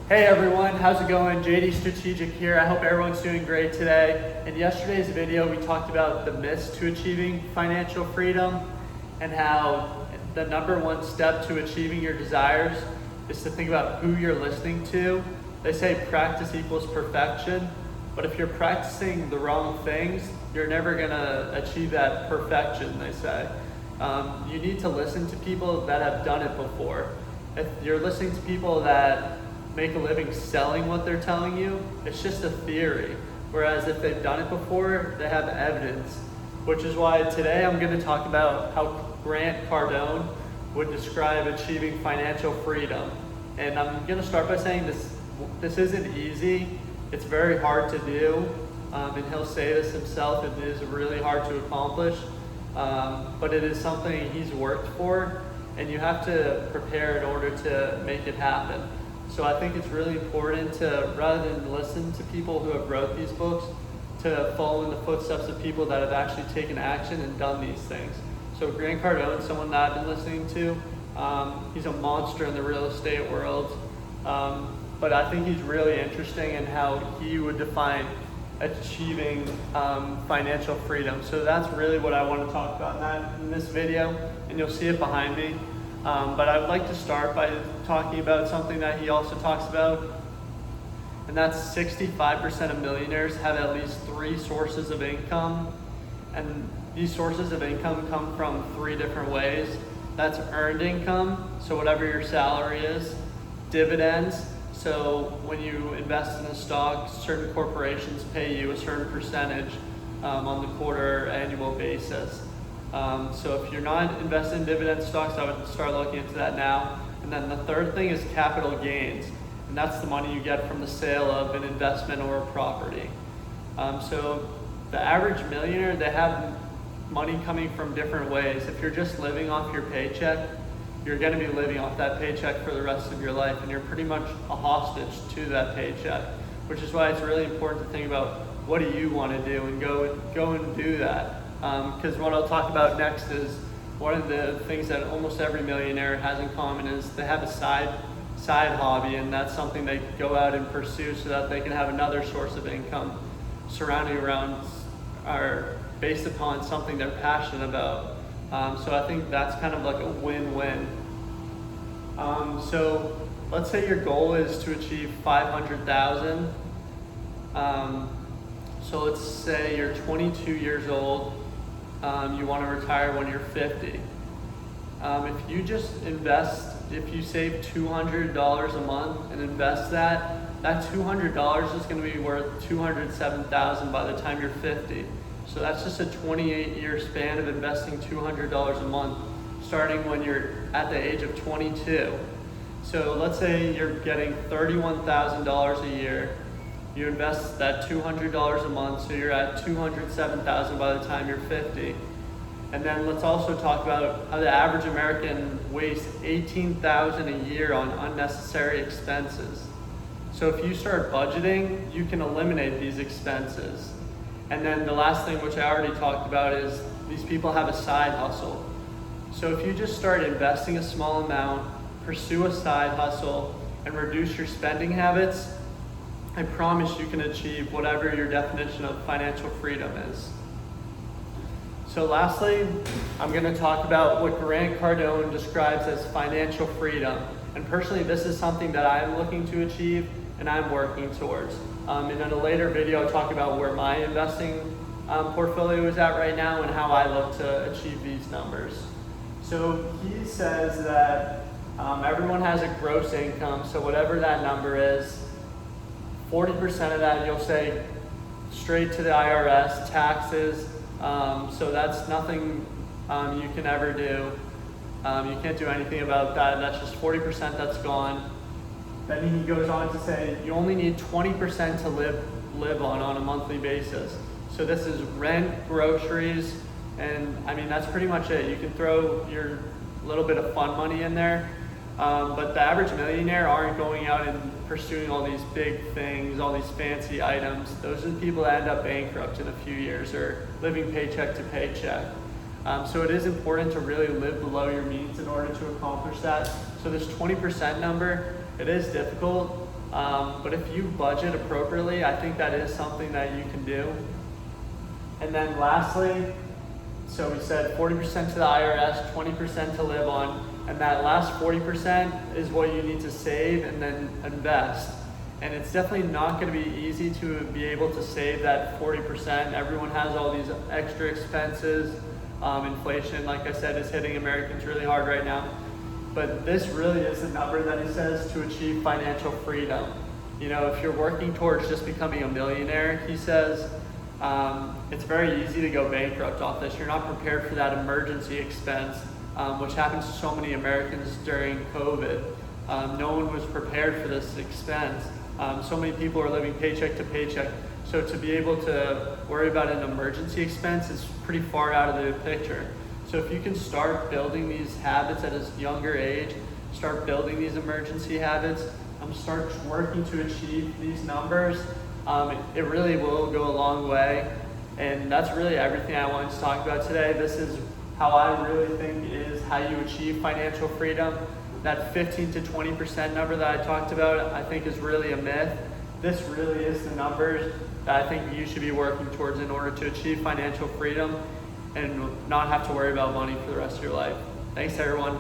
Hey everyone, how's it going? JD Strategic here. I hope everyone's doing great today. In yesterday's video, we talked about the myths to achieving financial freedom and how the number one step to achieving your desires is to think about who you're listening to. They say practice equals perfection, but if you're practicing the wrong things, you're never gonna achieve that perfection, they say. You need to listen to people that have done it before. If you're listening to people that make a living selling what they're telling you, it's just a theory. Whereas if they've done it before, they have evidence. Which is why today I'm going to talk about how Grant Cardone would describe achieving financial freedom. And I'm going to start by saying this isn't easy. It's very hard to do. And he'll say this himself, it is really hard to accomplish. But it is something he's worked for, and you have to prepare in order to make it happen. So I think it's really important to, rather than listen to people who have wrote these books, to follow in the footsteps of people that have actually taken action and done these things. So Grant Cardone, someone that I've been listening to, he's a monster in the real estate world. But I think he's really interesting in how he would define achieving financial freedom. So that's really what I want to talk about in this video, and you'll see it behind me. But I would like to start by talking about something that he also talks about, and that's 65% of millionaires have at least 3 sources of income, and these sources of income come from 3 different ways. That's earned income, so whatever your salary is; dividends, so when you invest in a stock, certain corporations pay you a certain percentage on the quarter or annual basis. So if you're not invested in dividend stocks, I would start looking into that now. And then the third thing is capital gains, and that's the money you get from the sale of an investment or a property. So the average millionaire, they have money coming from different ways. If you're just living off your paycheck, you're going to be living off that paycheck for the rest of your life, and you're pretty much a hostage to that paycheck, which is why it's really important to think about what do you want to do and go and do that. Because what I'll talk about next is one of the things that almost every millionaire has in common is they have a side hobby, and that's something they go out and pursue so that they can have another source of income surrounding around or based upon something they're passionate about. So I think that's kind of like a win-win. So let's say your goal is to achieve 500,000. So let's say you're 22 years old. You want to retire when you're 50. If you just if you save $200 a month and invest that $200 is going to be worth $207,000 by the time you're 50. So that's just a 28-year span of investing $200 a month, starting when you're at the age of 22. So let's say you're getting $31,000 a year. You invest that $200 a month, so you're at $207,000 by the time you're 50. And then let's also talk about how the average American wastes $18,000 a year on unnecessary expenses. So if you start budgeting, you can eliminate these expenses. And then the last thing, which I already talked about, is these people have a side hustle. So if you just start investing a small amount, pursue a side hustle, and reduce your spending habits, I promise you can achieve whatever your definition of financial freedom is. So lastly, I'm going to talk about what Grant Cardone describes as financial freedom. And personally, this is something that I'm looking to achieve and I'm working towards. And in a later video, I'll talk about where my investing portfolio is at right now and how I look to achieve these numbers. So he says that everyone has a gross income, so whatever that number is, 40% of that you'll say straight to the IRS, taxes, so that's nothing you can ever do. You can't do anything about that. That's just 40% that's gone. Then he goes on to say you only need 20% to live on a monthly basis. So this is rent, groceries, and I mean that's pretty much it. You can throw your little bit of fun money in there. But the average millionaire aren't going out and pursuing all these big things, all these fancy items. Those are the people that end up bankrupt in a few years or living paycheck to paycheck. So it is important to really live below your means in order to accomplish that. So this 20% number, it is difficult, But if you budget appropriately, I think that is something that you can do. And then lastly, so we said 40% to the IRS, 20% to live on, and that last 40% is what you need to save and then invest. And it's definitely not going to be easy to be able to save that 40%. Everyone has all these extra expenses. Inflation, like I said, is hitting Americans really hard right now. But this really is the number that he says to achieve financial freedom. You know, if you're working towards just becoming a millionaire, he says, it's very easy to go bankrupt off this. You're not prepared for that emergency expense, which happens to so many Americans during COVID. No one was prepared for this expense. So many people are living paycheck to paycheck. So to be able to worry about an emergency expense is pretty far out of the picture. So if you can start building these habits at a younger age, start building these emergency habits, start working to achieve these numbers, it really will go a long way. And that's really everything I wanted to talk about today. This is how I really think is how you achieve financial freedom. That 15 to 20% number that I talked about, I think is really a myth. This really is the numbers that I think you should be working towards in order to achieve financial freedom and not have to worry about money for the rest of your life. Thanks, everyone.